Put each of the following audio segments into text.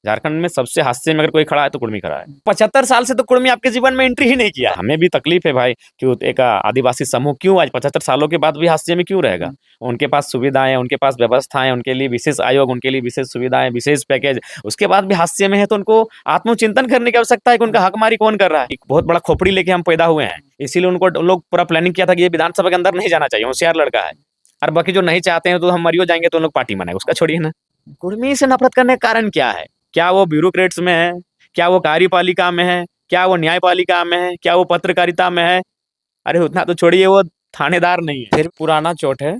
झारखंड में सबसे हास्य में अगर कोई खड़ा है तो कुर्मी खड़ा है। 75 साल से तो कुर्मी आपके जीवन में एंट्री ही नहीं किया। हमें भी तकलीफ है भाई कि एक आदिवासी समूह क्यों आज 75 सालों के बाद भी हास्य में क्यों रहेगा। उनके पास सुविधाएं, उनके पास व्यवस्थाएं, उनके लिए विशेष आयोग, उनके लिए विशेष सुविधाएं, विशेष पैकेज, उसके बाद भी हास्य में है तो उनको आत्मचिंतन करने की आवश्यकता है कि उनका हकमारी कौन कर रहा है। एक बहुत बड़ा खोपड़ी लेके हम पैदा हुए हैं, इसीलिए उनको लोग पूरा प्लानिंग किया था कि ये विधानसभा के अंदर नहीं जाना चाहिए, होशियार लड़का है। और बाकी जो नहीं चाहते हैं तो हम मरियो जाएंगे तो उन लोग पार्टी मनाएंगे, उसका छोड़िए ना। कुर्मी से नफरत करने का कारण क्या है? क्या वो ब्यूरोक्रेट्स में है? क्या वो कार्यपालिका में है? क्या वो न्यायपालिका में है? क्या वो पत्रकारिता में है? अरे उतना तो छोड़िए, वो थानेदार नहीं है। फिर पुराना चोट है,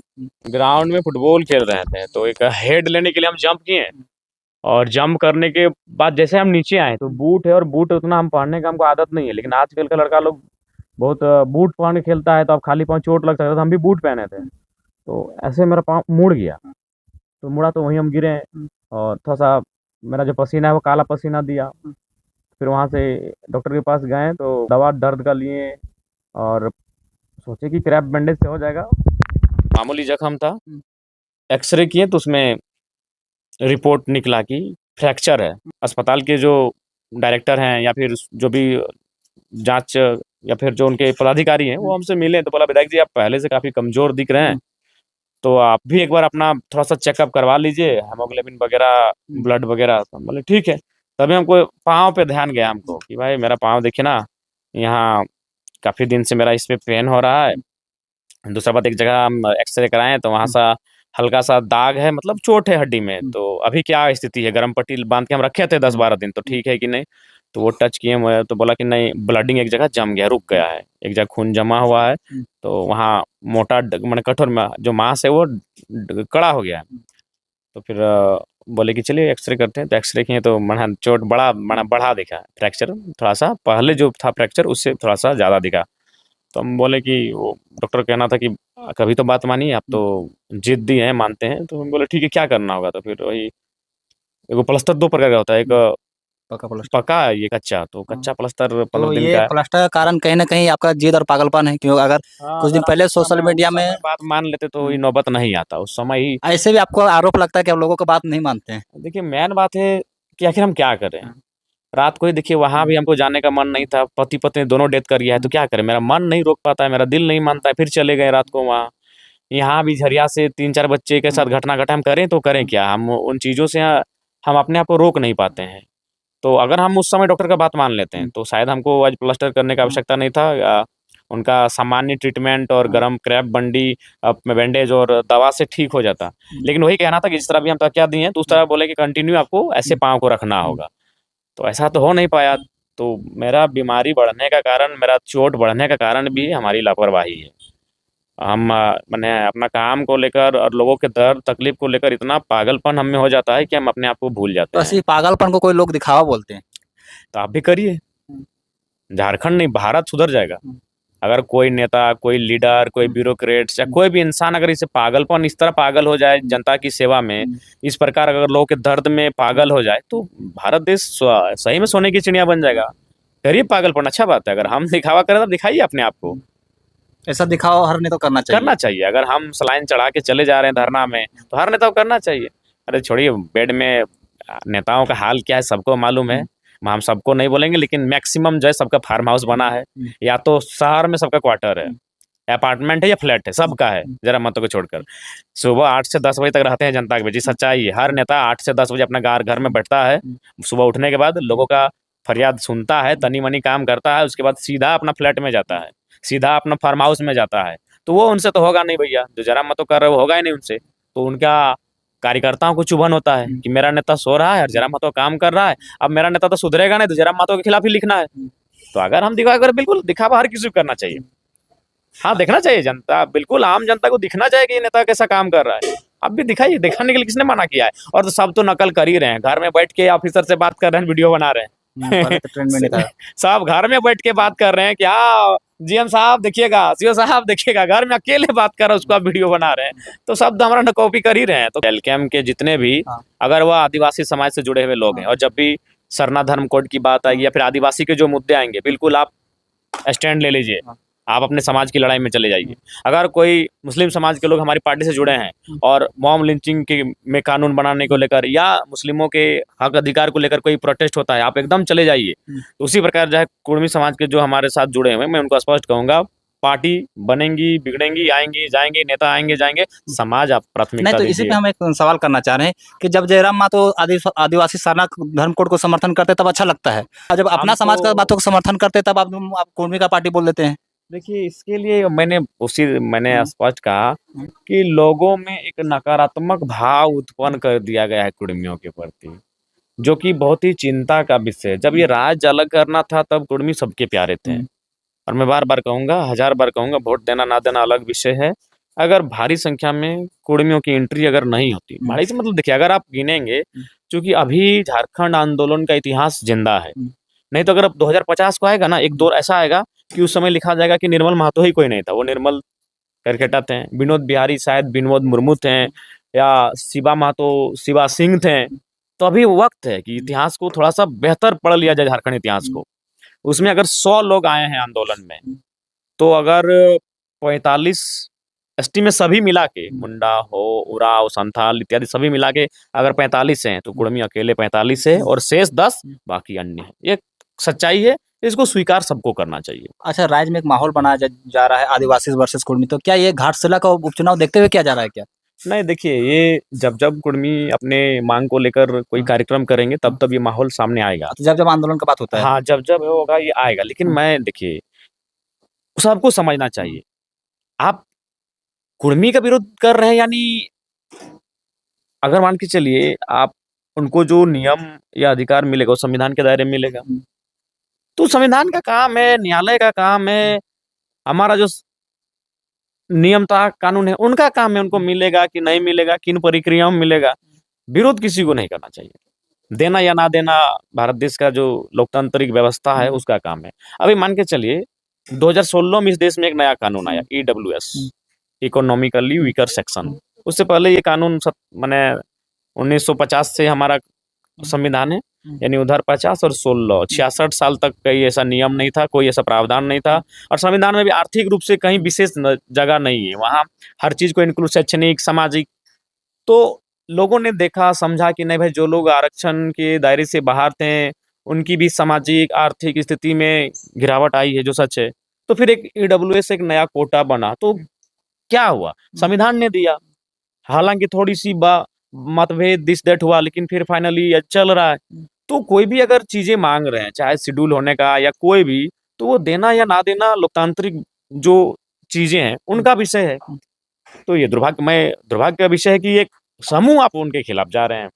ग्राउंड में फुटबॉल खेल रहे थे तो एक हेड लेने के लिए हम जंप किए, और जंप करने के बाद जैसे हम नीचे आए तो बूट है, और बूट उतना हम पहनने का हमको आदत नहीं है, लेकिन आजकल का लड़का लोग बहुत बूट पहन के खेलता है तो अब खाली पाँव चोट लग सकता है, तो हम भी बूट पहने थे। तो ऐसे मेरा पाँव मुड़ गया, तो मुड़ा तो वहीं हम गिरे, और थोड़ा सा मेरा जो पसीना है वो काला पसीना दिया। फिर वहाँ से डॉक्टर के पास गए तो दवा दर्द का लिए, और सोचे कि क्रैप बैंडेज से हो जाएगा, मामूली जख्म था। एक्सरे किए तो उसमें रिपोर्ट निकला कि फ्रैक्चर है। अस्पताल के जो डायरेक्टर हैं या फिर जो भी जांच या फिर जो उनके पदाधिकारी हैं वो हमसे मिले तो बोला, विधायक जी आप पहले से काफ़ी कमज़ोर दिख रहे हैं, तो आप भी एक बार अपना थोड़ा सा चेकअप करवा लीजिए, हेमोग्लोबिन वगैरह, ब्लड वगैरह। तो बोले ठीक है। तभी हमको पाँव पे ध्यान गया हमको कि भाई मेरा पाँव देखिए ना, यहाँ काफ़ी दिन से मेरा इसमें पेन हो रहा है। दूसरा बात, एक जगह हम एक्सरे कराएं तो वहाँ सा हल्का सा दाग है, मतलब चोट है हड्डी में। तो अभी क्या स्थिति है? गर्म पट्टी बांध के हम रखे थे 10-12 दिन, तो ठीक है कि नहीं? तो वो टच किए हुए तो बोला कि नहीं, ब्लडिंग एक जगह जम गया, रुक गया है, एक जगह खून जमा हुआ है, तो वहाँ मोटा मैंने कठोर में जो मांस है वो कड़ा हो गया है। तो फिर बोले कि चलिए एक्सरे करते हैं। तो एक्सरे किए तो मना चोट बढ़ा दिखा, फ्रैक्चर थोड़ा सा पहले जो था फ्रैक्चर उससे थोड़ा सा ज़्यादा दिखा। तो हम बोले कि वो डॉक्टर कहना था कि कभी तो बात मानिए, आप तो जिद्दी हैं, मानते हैं। तो हम बोले ठीक है, क्या करना होगा? तो फिर वही एगो प्लास्टर 2 प्रकार का होता है, एक पक्का प्लास्टर। पका, ये कच्चा। तो कच्चा प्लास्टर 15 तो दिन ये का है। प्लास्टर का कारण कहीं न कहीं आपका जिद और पागलपन है, क्योंकि अगर हाँ, कुछ दिन अगर आप पहले उस सोशल समय मीडिया में बात मान लेते तो ये नौबत नहीं आता, उस समय ही। ऐसे भी आपको आरोप लगता है कि आप लोगों की बात नहीं मानते हैं। देखिए मेन बात है कि आखिर हम क्या करें? रात को ही देखिए वहाँ भी हमको जाने का मन नहीं था, पति-पत्नी दोनों डेथ कर गया है, तो क्या करें? मेरा मन नहीं रोक पाता है, मेरा दिल नहीं मानता है, फिर चले गए रात को वहाँ। यहाँ भी झरिया से 3-4 बच्चे के साथ घटना घटा, हम करें तो करें क्या? हम उन चीज़ों से हम अपने आप को रोक नहीं पाते हैं। तो अगर हम उस समय डॉक्टर का बात मान लेते हैं, तो शायद हमको आज प्लास्टर करने का आवश्यकता नहीं था। उनका सामान्य ट्रीटमेंट और गरम क्रैप बंडी बैंडेज और दवा से ठीक हो जाता। लेकिन वही कहना था कि जिस तरह अभी हम तकिया दिए हैं, तो उस तरह बोले कि कंटिन्यू आपको ऐसे पाँव को रखना होगा। तो ऐसा तो हो नहीं पाया। तो मेरा बीमारी बढ़ने का कारण, मेरा चोट बढ़ने का कारण भी हमारी लापरवाही है। हम माने अपना काम को लेकर और लोगों के दर्द तकलीफ को लेकर इतना पागलपन हम में हो जाता है कि हम अपने आप को भूल जाते तो हैं। ऐसे पागलपन को कोई लोग दिखावा बोलते हैं। तो आप भी करिए, झारखंड नहीं भारत सुधर जाएगा। अगर कोई नेता, कोई लीडर, कोई ब्यूरोक्रेट्स या कोई भी इंसान अगर इसे पागलपन इस तरह पागल हो जाए जनता की सेवा में, इस प्रकार अगर लोगों के दर्द में पागल हो जाए, तो भारत देश सही में सोने की चिड़िया बन जाएगा। करिए पागलपन, अच्छा बात है। अगर हम दिखावा करें तो दिखाइए अपने आप को, ऐसा दिखावा हर नेता को करना चाहिए। करना चाहिए। अगर हम सलाइन चढ़ा के चले जा रहे हैं धरना में, तो हर नेता को करना चाहिए। अरे छोड़िए, बेड में नेताओं का हाल क्या है सबको मालूम है। हम सबको नहीं बोलेंगे, लेकिन मैक्सिमम जो है सबका फार्म हाउस बना है, या तो शहर में सबका क्वार्टर है, अपार्टमेंट है या फ्लैट है, सबका है, जरा मतों को छोड़कर। सुबह 8 से 10 बजे तक रहते हैं जनता के बीच। सच्चाई है, हर नेता 8 से 10 बजे अपना घर में बैठता है। सुबह उठने के बाद लोगों का फरियाद सुनता है, तनी मनी काम करता है, उसके बाद सीधा अपना फ्लैट में जाता है, सीधा अपना फार्म हाउस में जाता है। तो वो उनसे तो होगा नहीं भैया, जो जरा मतों कर रहे हो होगा ही नहीं उनसे। तो उनका कार्यकर्ताओं को चुभन होता है कि मेरा नेता सो रहा है और जरा मतों काम कर रहा है, अब मेरा नेता तो सुधरेगा नहीं, तो जरा मतों के खिलाफ ही लिखना है। तो अगर हम दिखावा करें, बिल्कुल दिखावा हर किसी को करना चाहिए। हाँ, देखना चाहिए जनता, बिल्कुल आम जनता को दिखना चाहिए कि ये नेता कैसा काम कर रहा है। आप भी दिखाइए, दिखाने के लिए किसने मना किया है? और तो सब तो नकल कर ही रहे हैं, घर में बैठ के ऑफिसर से बात कर रहे हैं, वीडियो बना रहे हैं। पहले तो ट्रेंड में नहीं था। सब घर में बैठ के बात कर रहे हैं कि हाँ जीएम साहब देखिएगा, सीओ साहब देखिएगा, घर में अकेले बात कर रहे हैं, उसको आप वीडियो बना रहे हैं। तो सब तो हमारा कॉपी कर ही रहे हैं। तो एलकेएम के जितने भी अगर वह आदिवासी समाज से जुड़े हुए लोग हैं, और जब भी सरना धर्म कोड की बात आएगी या फिर आदिवासी के जो मुद्दे आएंगे, बिल्कुल आप स्टैंड ले लीजिए। आप अपने समाज की लड़ाई में चले जाइए। अगर कोई मुस्लिम समाज के लोग हमारी पार्टी से जुड़े हैं और मॉब लिंचिंग के में कानून बनाने को लेकर या मुस्लिमों के हक अधिकार को लेकर कोई प्रोटेस्ट होता है, आप एकदम चले जाइए। तो उसी प्रकार जो है कुर्मी समाज के जो हमारे साथ जुड़े हुए हैं, मैं उनको स्पष्ट कहूंगा, पार्टी बनेंगी, बिगड़ेंगी, आएंगी जाएंगी, नेता आएंगे जाएंगे, समाज आप नहीं, प्राथमिकता तो इसी दीजिए। पे हम एक सवाल करना चाह रहे हैं कि जब जयराम मातो आदिवासी सरना धर्म कोड को समर्थन करते तब अच्छा लगता है, और जब अपना समाज का बातों को समर्थन करते तब आप कुर्मी का पार्टी बोल देते हैं। देखिए, इसके लिए मैंने हम्म। स्पष्ट कहा कि लोगों में एक नकारात्मक भाव उत्पन्न कर दिया गया है कुर्मियों के प्रति, जो कि बहुत ही चिंता का विषय है। जब ये राज्य अलग करना था तब कुर्मी सबके प्यारे थे। और मैं बार-बार कहूँगा, हज़ार बार कहूँगा, वोट देना ना देना अलग विषय है। अगर भारी संख्या में कुर्मियों की एंट्री अगर नहीं होती, भारी से मतलब देखिए, अगर आप गिनेंगे, चूँकि अभी झारखंड आंदोलन का इतिहास ज़िंदा है। नहीं तो अगर अब 2050 को आएगा ना, एक दौर ऐसा आएगा कि उस समय लिखा जाएगा कि निर्मल महतो ही कोई नहीं था। वो निर्मल करकेटा थे, विनोद बिहारी शायद विनोद मुर्मू थे, या शिवा महतो शिवा सिंह थे। तो अभी वक़्त है कि इतिहास को थोड़ा-सा बेहतर पढ़ लिया जाए, झारखंड इतिहास को। उसमें अगर 100 लोग आए हैं आंदोलन में, तो अगर 45 एसटी में सभी मिला के, मुंडा हो, उरांव, संथाल इत्यादि सभी मिला के अगर 45 हैं, तो कुर्मी अकेले 45 है और शेष 10 बाकी अन्य हैं। ये सच्चाई है, इसको स्वीकार सबको करना चाहिए। अच्छा, राज्य में एक माहौल बनाया जा रहा है आदिवासी वर्सेस कुर्मी, तो क्या ये घाटशिला का उपचुनाव देखते हुए किया जा रहा है क्या? नहीं, देखिए, ये जब कुर्मी अपने मांग को लेकर कोई कार्यक्रम करेंगे, तब ये माहौल सामने आएगा। तो जब आंदोलन का बात होता है। हाँ, जब होगा ये आएगा। लेकिन मैं देखिए, सबको समझना चाहिए, आप कुर्मी का विरोध कर रहे हैं, यानी अगर मान के चलिए आप उनको जो नियम या अधिकार मिलेगा वो संविधान के दायरे में मिलेगा। तो संविधान का काम है, न्यायालय का काम है, हमारा जो नियम था, कानून है, उनका काम है, उनको मिलेगा कि नहीं मिलेगा, किन प्रक्रियाओं में मिलेगा, विरोध किसी को नहीं करना चाहिए। देना या ना देना भारत देश का जो लोकतांत्रिक व्यवस्था है उसका काम है। अभी मान के चलिए 2016 में इस देश में एक नया कानून आया, ईडब्ल्यूएस, इकोनॉमिकली वीकर सेक्शन। उससे पहले ये कानून माने 1950 से हमारा संविधान है, यानी उधर 50 और 16 66 साल तक कोई ऐसा नियम नहीं था, कोई ऐसा प्रावधान नहीं था। और संविधान में भी आर्थिक रूप से कहीं विशेष जगह नहीं है, वहाँ हर चीज को इंक्लूड, शैक्षणिक, सामाजिक। तो लोगों ने देखा समझा कि नहीं भाई, जो लोग आरक्षण के दायरे से बाहर थे, उनकी भी सामाजिक आर्थिक स्थिति में गिरावट आई है, जो सच है। तो फिर एक ईडब्ल्यूएस एक नया कोटा बना, तो क्या हुआ, संविधान ने दिया। हालांकि थोड़ी सी मतभेद दिस दैट हुआ, लेकिन फिर फाइनली चल रहा है। तो कोई भी अगर चीजें मांग रहे हैं, चाहे शेड्यूल होने का या कोई भी, तो वो देना या ना देना लोकतांत्रिक जो चीजें हैं उनका विषय है। तो ये दुर्भाग्य का विषय है कि एक समूह आप उनके खिलाफ जा रहे हैं।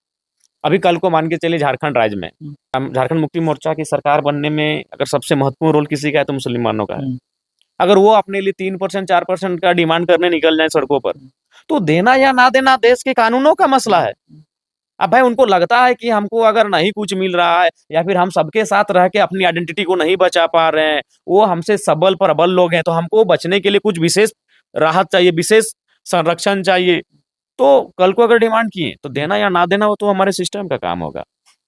अभी कल को मान के चलिए झारखंड राज्य में झारखंड मुक्ति मोर्चा की सरकार बनने में अगर सबसे महत्वपूर्ण रोल किसी का है तो मुसलमानों का है। अगर वो अपने लिए 3% 4% का डिमांड करने निकल जाए सड़कों पर, तो देना या ना देना देश के कानूनों का मसला है। अब भाई उनको लगता है कि हमको अगर नहीं कुछ मिल रहा है, या फिर हम सबके साथ रह के अपनी आइडेंटिटी को नहीं बचा पा रहे हैं, वो हमसे सबल प्रबल लोग हैं, तो हमको बचने के लिए कुछ विशेष राहत चाहिए, विशेष संरक्षण चाहिए। तो कल को अगर डिमांड किए तो देना या ना देना वो तो हमारे सिस्टम का काम होगा।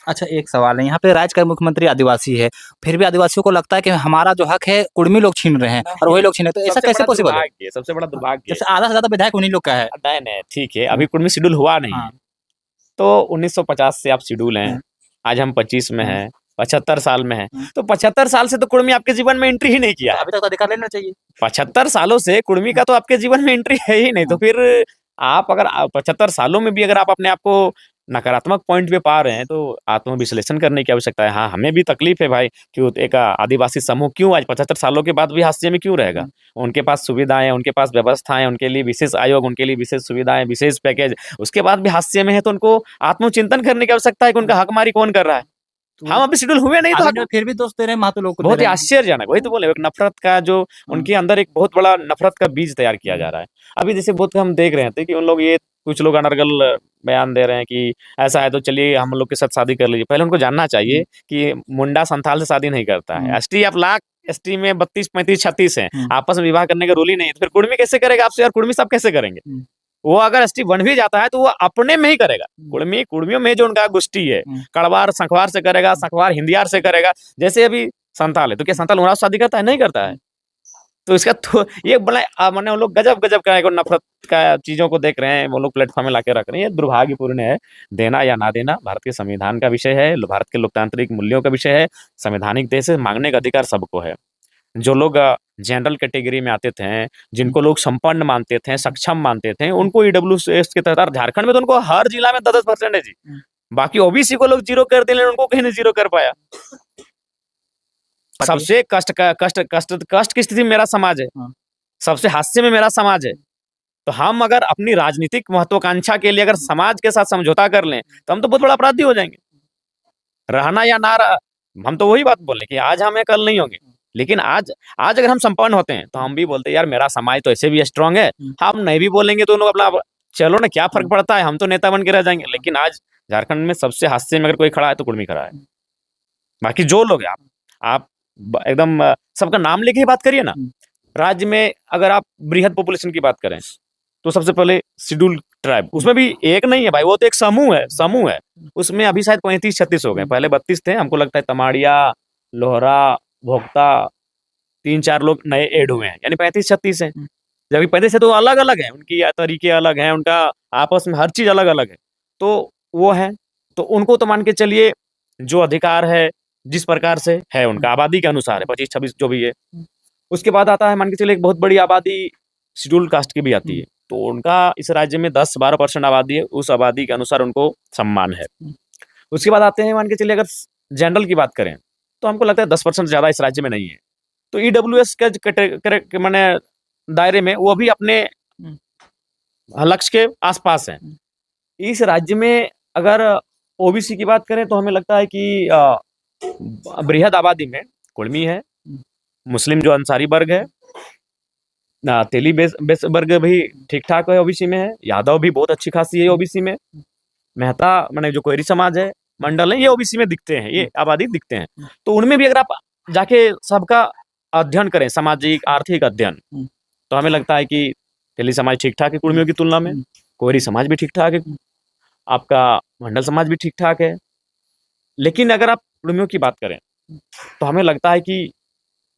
अच्छा, एक सवाल है, यहाँ पे राज्य का मुख्यमंत्री आदिवासी है, फिर भी आदिवासियों को लगता है कि हमारा जो हक है कुर्मी लोग छीन रहे हैं और वही लोग छीन रहे हैं, तो ऐसा कैसे पॉसिबल है? सबसे बड़ा दुर्भाग्य जैसे आधा से ज्यादा विधायक उन्हीं लोग का है। नहीं, ठीक है, अभी कुर्मी शेड्यूल हुआ नहीं है। तो 1950 से आप शेड्यूल हैं, आज हम 25 में हैं, 75 साल में हैं, तो 75 साल से तो कुर्मी आपके जीवन में एंट्री ही नहीं किया है। अभी तक तो अधिकार लेना चाहिए। 75 सालों से कुर्मी का तो आपके जीवन में एंट्री है ही नहीं, तो फिर आप अगर 75 सालों में भी अगर आप अपने आप को नकारात्मक पॉइंट पे पा रहे हैं, तो आत्मविश्लेषण करने की आवश्यकता है। हाँ, हमें भी तकलीफ है भाई कि एक आदिवासी समूह क्यों आज 75 सालों के बाद भी हाशिए में क्यों रहेगा? उनके पास सुविधाएं, उनके पास व्यवस्थाएं, उनके लिए विशेष आयोग, उनके लिए विशेष सुविधाएं, विशेष पैकेज, उसके बाद भी हाशिए में है, तो उनको आत्मचिंतन करने की आवश्यकता है कि उनका हकमारी कौन कर रहा है। हम अभी शेड्यूल हुए नहीं, तो फिर भी दोस्त दे रहे हैं महतो लोग को, बहुत ही आश्चर्यजनक, वही तो बोले, एक नफरत का जो उनके अंदर एक बहुत बड़ा नफरत का बीज तैयार किया जा रहा है। अभी जैसे बहुत हम देख रहे थे कि उन लोग ये कुछ लोग अनर्गल बयान दे रहे हैं कि ऐसा है तो चलिए हम लोग के साथ शादी कर लीजिए। पहले उनको जानना चाहिए कि मुंडा संथाल से शादी नहीं करता है। एसटी आप लाख, एसटी में 32, 35, 36 हैं, आपस में विवाह करने का रूल ही नहीं है, तो फिर कुर्मी कैसे करेगा आपसे, और कुर्मी सब कैसे करेंगे? वो अगर एसटी बन भी जाता है तो वो अपने में ही करेगा। कुर्मियों में जो उनका गोष्ठी है, कड़वार संखवार से करेगा, संखवार हिंदियार से करेगा। जैसे अभी संथाल है, तो क्या संथाल उराव शादी करता है? नहीं करता है। तो इसका तो ये बड़ा माने वो लोग गजब का एक नफरत का चीजों को देख रहे हैं, वो लोग प्लेटफॉर्म में लाके रख रहे हैं। ये दुर्भाग्यपूर्ण है। देना या ना देना भारत के संविधान का विषय है, भारत के लोकतांत्रिक मूल्यों का विषय है। संवैधानिक देश है, मांगने का अधिकार सबको है। जो लोग जनरल कैटेगरी में आते थे, जिनको लोग संपन्न मानते थे, सक्षम मानते थे, उनको ईडब्ल्यूएस के तहत झारखंड में तो उनको हर जिला में 10% है जी। बाकी ओबीसी को लोग जीरो कर दिए, उनको कहीं नहीं जीरो कर पाया। सबसे कष्ट की स्थिति में मेरा समाज है, सबसे हास्य में मेरा समाज है। तो हम अगर अपनी राजनीतिक महत्वाकांक्षा के लिए अगर समाज के साथ समझौता कर लें तो हम तो बहुत बड़ा अपराधी हो जाएंगे। रहना या ना रहा, हम तो वही बात बोले कि आज हम हैं कल नहीं होंगे। लेकिन आज अगर हम संपन्न होते हैं तो हम भी बोलते हैं यार मेरा समाज तो ऐसे भी स्ट्रांग है, हम नहीं भी बोलेंगे तो उनको अपना चलो ना, क्या फर्क पड़ता है, हम तो नेता बन के रह जाएंगे। लेकिन आज झारखंड में सबसे हास्य में अगर कोई खड़ा है तो कुर्मी खड़ा है। बाकी जो लोग हैं, आप एकदम सबका नाम लेके ही बात करिए ना। राज्य में अगर आप बृहद पॉपुलेशन की बात करें तो सबसे पहले शेड्यूल ट्राइब, उसमें भी एक नहीं है भाई, वो तो एक समूह है। उसमें अभी शायद 35-36 हो गए, पहले 32 थे। हमको लगता है तमाड़िया, लोहरा, भोक्ता, 3-4 लोग नए ऐड हुए हैं, यानी 35-36 हैं। जबकि 35 से तो अलग अलग है, उनकी तरीके अलग हैं, उनका आपस में हर चीज अलग अलग है। तो वो है, तो उनको तो मान के चलिए जो अधिकार है जिस प्रकार से है उनका आबादी के अनुसार है, 25-26 जो भी है। उसके बाद आता है मान के चलिए एक बहुत बड़ी आबादी शेड्यूल कास्ट की भी आती है, तो उनका इस राज्य में 10-12% आबादी है, उस आबादी के अनुसार उनको सम्मान है। उसके बाद आते हैं मान के चलिए अगर जनरल की बात करें तो हमको लगता है 10% ज्यादा इस राज्य में नहीं है। तो ईडब्ल्यूएस के माने दायरे में वो भी अपने लक्ष्य के आसपास है। इस राज्य में अगर ओबीसी की बात करें तो हमें लगता है कि बृहद आबादी में कुर्मी है, मुस्लिम जो अंसारी वर्ग है, तेली बेस वर्ग भी ठीक ठाक है ओबीसी में है, यादव भी बहुत अच्छी खासी है ओबीसी में, मेहता माने जो कोयरी समाज है, मंडल है, ये ओबीसी में दिखते हैं, ये आबादी दिखते हैं। तो उनमें भी अगर आप जाके सबका अध्ययन करें, सामाजिक आर्थिक अध्ययन, तो हमें लगता है कि तेली समाज ठीक ठाक है कुर्मियों की तुलना में, कोयरी समाज भी ठीक ठाक है, आपका मंडल समाज भी ठीक ठाक है। लेकिन अगर आप कुर्मियों की बात करें तो हमें लगता है कि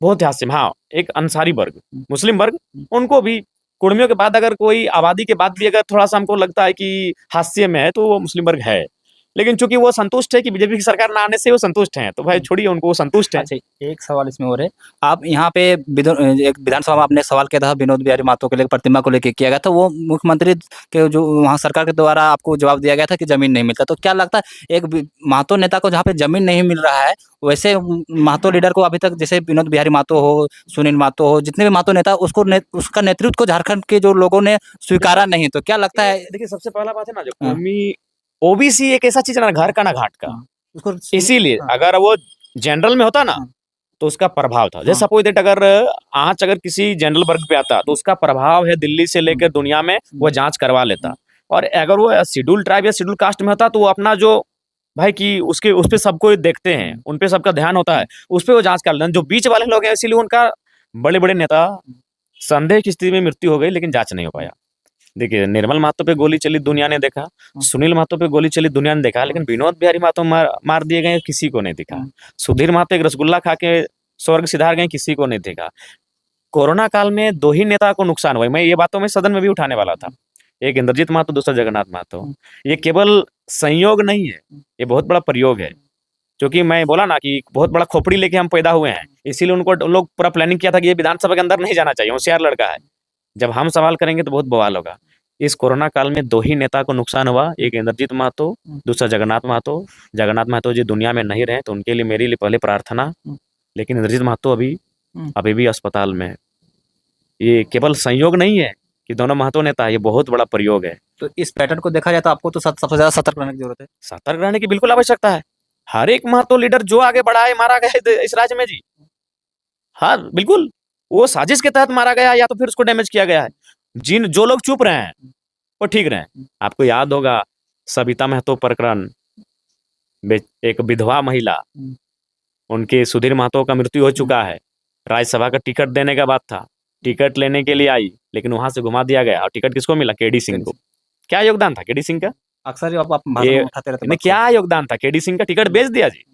बहुत हास्य में, हाँ, एक अंसारी वर्ग, मुस्लिम वर्ग, उनको भी कुर्मियों के बाद अगर कोई आबादी के बाद भी अगर थोड़ा सा हमको लगता है कि हास्य में है तो वो मुस्लिम वर्ग है। लेकिन चूंकि वो संतुष्ट है कि बीजेपी की सरकार ना आने से वो संतुष्ट हैं, तो भाई छोड़िए उनको, वो संतुष्ट है। अच्छा, एक सवाल इसमें और है। आप यहाँ पे एक विधानसभा में आपने सवाल किया था विनोद बिहारी महतो के लिए, प्रतिमा को लेकर किया गया था, वो मुख्यमंत्री के जो वहाँ सरकार के द्वारा आपको जवाब दिया गया था कि जमीन नहीं मिलता। तो क्या लगता है एक महतो नेता को जहाँ पे जमीन नहीं मिल रहा है, वैसे महतो लीडर को अभी तक, जैसे विनोद बिहारी महतो हो, सुनील महतो हो, जितने भी महतो नेता, उसका नेतृत्व को झारखंड के जो लोगों ने स्वीकारा नहीं, तो क्या लगता है? देखिए सबसे पहला बात है ना, जो कुर्मी ओबीसी एक ऐसा चीज है ना, घर का ना घाट का, उसको इसीलिए अगर वो जनरल में होता ना तो उसका प्रभाव था। जैसे सपोज दैट अगर आंच अगर किसी जनरल वर्ग पे आता तो उसका प्रभाव है दिल्ली से लेकर दुनिया में, वो जांच करवा लेता। और अगर वो शेड्यूल ट्राइब या शेड्यूल कास्ट में होता तो वो अपना जो भाई कि उसके उस पे सबको देखते हैं, उन पे सबका ध्यान होता है, उस पे वो जांच कर लेते। जो बीच वाले लोग हैं इसीलिए उनका बड़े बड़े नेता संदेह की स्थिति में मृत्यु हो गई, लेकिन जांच नहीं हो पाया। देखिए निर्मल महतो पे गोली चली दुनिया ने देखा, सुनील महतो पे गोली चली दुनिया ने देखा, लेकिन विनोद बिहारी महतो मार दिए गए किसी को नहीं दिखा। सुधीर महतो एक रसगुल्ला खा के स्वर्ग सिधार गए, किसी को नहीं देखा। कोरोना काल में 2 ही नेता को नुकसान हुआ, मैं ये बातों में सदन में भी उठाने वाला था, एक इंद्रजीत महतो, दूसरा जगन्नाथ महतो। ये केवल संयोग नहीं है, ये बहुत बड़ा प्रयोग है। क्योंकि मैं बोला ना कि बहुत बड़ा खोपड़ी लेके हम पैदा हुए हैं, इसीलिए उन लोग पूरा प्लानिंग किया था कि ये विधानसभा के अंदर नहीं जाना चाहिए, होशियार लड़का है, जब हम सवाल करेंगे तो बहुत बवाल होगा। इस कोरोना काल में 2 ही नेता को नुकसान हुआ, एक इंद्रजीत महतो, दूसरा जगन्नाथ महतो। जगन्नाथ महतो जी दुनिया में नहीं रहे तो उनके लिए मेरी पहले प्रार्थना, लेकिन इंद्रजीत महतो अभी भी अस्पताल में है। ये केवल संयोग नहीं है कि दोनों महतो नेता, ये बहुत बड़ा प्रयोग है। तो इस पैटर्न को देखा जाए तो आपको तो सबसे ज्यादा सतर्क रहने की जरूरत है। सतर्क रहने की बिल्कुल आवश्यकता है। हर एक महतो लीडर जो आगे बढ़ा है मारा गया इस राज्य में जी, हाँ बिल्कुल, वो साजिश के तहत मारा गया या तो फिर उसको डैमेज किया गया है। जो लोग चुप रहे हैं वो ठीक रहे। आपको याद होगा सविता महतो प्रकरण, एक विधवा महिला, उनके सुधीर महतो का मृत्यु हो चुका है, राज्यसभा का टिकट देने का बात था, टिकट लेने के लिए आई लेकिन वहां से घुमा दिया गया, और टिकट किसको मिला? केडी सिंह को। क्या योगदान था केडी सिंह का? अक्सर आप भाषण में उठाते रहते हैं। क्या योगदान था? केडी सिंह का टिकट बेच दिया जी,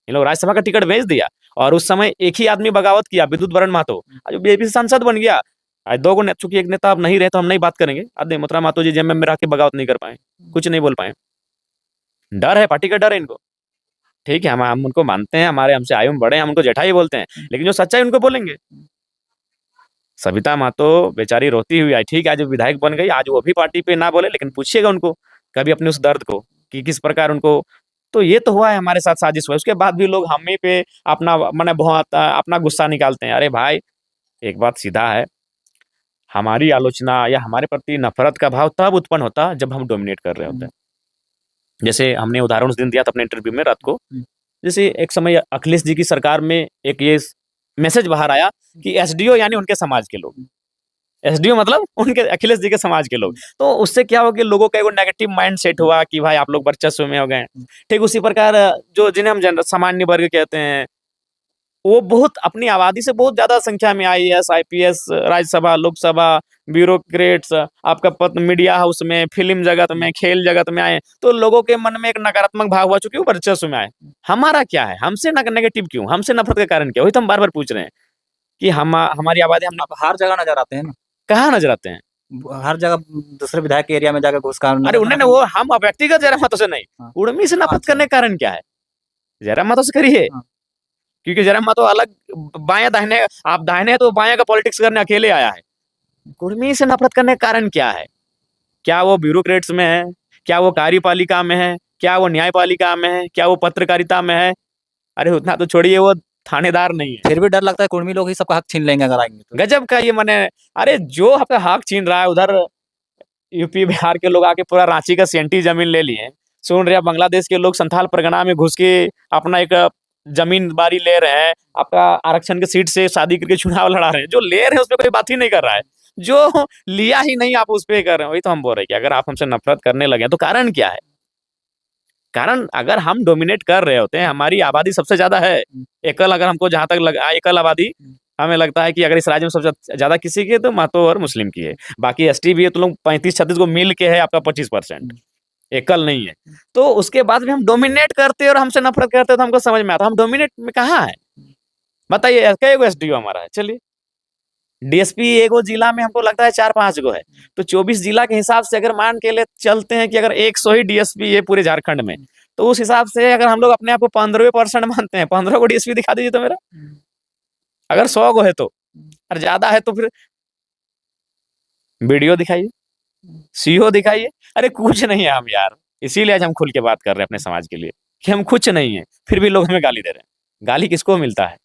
इन लोग राज्यसभा का टिकट बेच दिया। और उस समय एक ही आदमी बगावत किया, विद्युत वरण महतो, आज वो बीजेपी से सांसद बन गया। आज दो गो चूंकि एक नेता अब नहीं रहे तो हम नहीं बात करेंगे। आदि मोतरा महतो जी जेएमएम में रह के बगावत नहीं कर पाए, कुछ नहीं बोल पाए। डर है, पार्टी का डर है इनको। ठीक है, हम उनको मानते हैं, हमारे हमसे आयु में बड़े हैं, हम उनको जेठाई बोलते हैं, लेकिन जो सच्चाई उनको बोलेंगे। सविता महतो बेचारी रोती हुई आई, ठीक है, आज वो विधायक बन गई, आज वो भी पार्टी पे ना बोले, लेकिन पूछिएगा उनको कभी अपने उस दर्द को कि किस प्रकार उनको। तो ये तो हुआ है, हमारे साथ साजिश हुआ है। उसके बाद भी लोग हम ही पे अपना माने अपना गुस्सा निकालते हैं। अरे भाई, एक बात सीधा है, हमारी आलोचना या हमारे प्रति नफरत का भाव तब उत्पन्न होता जब हम डोमिनेट कर रहे होते हैं। जैसे हमने उदाहरण उस दिन दिया था अपने इंटरव्यू में रात को, जैसे एक समय अखिलेश जी की सरकार में एक ये मैसेज बाहर आया कि एसडीओ यानी उनके समाज के लोग, एसडीओ मतलब उनके अखिलेश जी के समाज के लोग। तो उससे क्या हो कि लोगों का एक नेगेटिव माइंड सेट हुआ कि भाई आप लोग वर्चस्व में हो गए। ठीक उसी प्रकार जो जिन्हें हम सामान्य वर्ग कहते हैं, वो बहुत अपनी आबादी से बहुत ज्यादा संख्या में IAS, IPS, Rajya Sabha, Lok Sabha, bureaucrats, आपका पत्र मीडिया हाउस में, फिल्म जगत में, खेल जगत में आए, तो लोगों के मन में एक नकारात्मक भाव हुआ, चूंकि वो वर्चस्व में आए। हमारा क्या है, हमसे नेगेटिव क्यों, हमसे नफरत का कारण क्या? वही तो हम बार बार पूछ रहे हैं कि हमारी आबादी, हम आप हर जगह नजर आते हैं ना, कहाँ नजर आते हैं? हर जगह दूसरे विधायक के एरिया में जाकर घुस कर अरे उन्होंने वो हम व्यक्तिगत जयराम महतो से नहीं, हाँ। उर्मी से नफरत अच्छा। करने का कारण क्या है? जयराम महतो से करिए, हाँ। क्योंकि जयराम महतो अलग बाएं दाहिने, आप दाहिने हैं तो बाएं का पॉलिटिक्स करने अकेले आया है। कुर्मी से नफरत करने का कारण क्या है? क्या वो ब्यूरोक्रेट्स में है? क्या वो कार्यपालिका में है? क्या वो न्यायपालिका में है? क्या वो पत्रकारिता में है? अरे उतना तो छोड़िए, वो थानेदार नहीं है। फिर भी डर लगता है कुर्मी लोग ही सबका हक छीन लेंगे अगर आएंगे तो। गजब का ये माने, अरे जो आपका हक छीन रहा है, उधर यूपी बिहार के लोग आके पूरा रांची का सेंटी जमीन ले लिए। सुन रहे हैं बांग्लादेश के लोग संथाल परगना में घुस के अपना एक जमीन बारी ले रहे हैं, आपका आरक्षण के सीट से शादी करके चुनाव लड़ा रहे हैं। जो ले रहे हैं उस पर कोई बात ही नहीं कर रहा है, जो लिया ही नहीं आप उस पर कर रहे हैं। वही तो हम बोल रहे हैं कि अगर आप हमसे नफरत करने लगे तो कारण क्या है? कारण अगर हम डोमिनेट कर रहे होते हैं, हमारी आबादी सबसे ज्यादा है, एकल अगर हमको जहां तक लगा एकल आबादी हमें लगता है कि अगर इस राज्य में सबसे ज्यादा किसी की है तो महतो और मुस्लिम की है। बाकी एसटी भी है तो लोग 35-36 को मिल के है आपका 25%, एकल नहीं है। तो उसके बाद भी हम डोमिनेट करते हैं और हमसे नफरत करते हैं, तो हमको समझ में आता है हम डोमिनेट में कहाँ है? बताइए, कई गो एसडीओ हमारा है? चलिए, डीएसपी एगो जिला में हमको लगता है 4-5 गो है, तो 24 जिला के हिसाब से अगर मान के लिए चलते हैं कि अगर 100 ही डीएसपी है पूरे झारखंड में, तो उस हिसाब से अगर हम लोग अपने आप को 15% मानते हैं, 15 को डीएसपी दिखा दीजिए तो मेरा, अगर 100 गो है तो, और ज्यादा है तो फिर वीडियो दिखाइए, सीओ दिखाइए। अरे कुछ नहीं है हम यार, इसीलिए आज हम खुल के बात कर रहे हैं अपने समाज के लिए कि हम कुछ नहीं है, फिर भी लोग हमें गाली दे रहे हैं। गाली किसको मिलता है?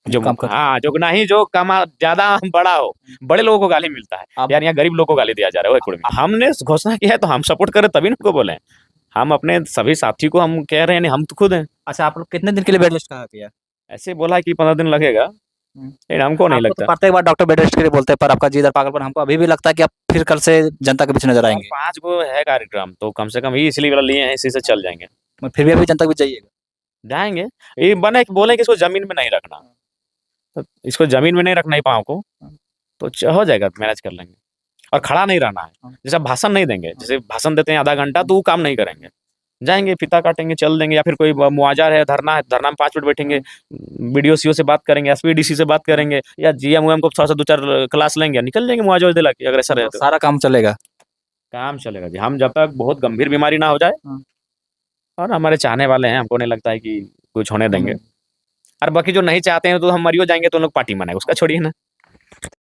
जो काम करते हाँ, जो नहीं, जो कमा ज्यादा बड़ा हो, बड़े लोगों को गाली मिलता है। आप- यार यहाँ गरीब लोगों को गाली दिया जा रहा है। ओए कुड़मी, हमने घोषणा किया है तो हम सपोर्ट करें तभी ना उनको बोले। हम अपने सभी साथी को हम कह रहे हैं, नहीं हम तो खुद हैं। अच्छा, आप लोग कितने दिन के लिए बेड रेस्ट कहा किया? ऐसे बोला है कि 15 दिन लगेगा, लेकिन हमको नहीं आपको तो लगता। प्रत्येक बार डॉक्टर बेड रेस्ट के लिए बोलते हैं, पर आपका जी इधर पागलपन हमको अभी भी लगता है कि आप फिर कल से जनता के बीच नजर आएंगे। 5 गो है कार्यक्रम, तो कम से कम ही इसलिए वाला लिए हैं, इसी से चल जाएंगे। मगर फिर भी अभी जनता के बीच जाइएगा। जाएंगे, ये बने बोले कि इसको जमीन में नहीं रखना, तो इसको जमीन में नहीं रखना ही पाँव को, तो हो जाएगा, मैनेज कर लेंगे। और खड़ा नहीं रहना है, जैसे आप भाषण नहीं देंगे, जैसे भाषण देते हैं आधा घंटा, तो वो काम नहीं करेंगे। जाएंगे, फीता काटेंगे, चल देंगे, या फिर कोई मुआवजा है, धरना है, धरना में 5 मिनट बैठेंगे, बीडीओ सीओ से बात करेंगे, एसपी-डीसी से बात करेंगे, या जीएम उएम को थोड़ा सा 2-4 क्लास लेंगे, निकल जाएंगे मुआवजा दिला के, अगर ऐसा रहे तो। सारा काम चलेगा। काम चलेगा जी, हम जब तक बहुत गंभीर बीमारी ना हो जाए, और हमारे चाहने वाले हैं, हमको नहीं लगता है कि कुछ होने देंगे। और बाकी जो नहीं चाहते हैं तो हम मरियो जाएंगे तो उन लोग पार्टी मनाएंगे, उसका छोड़िए ना।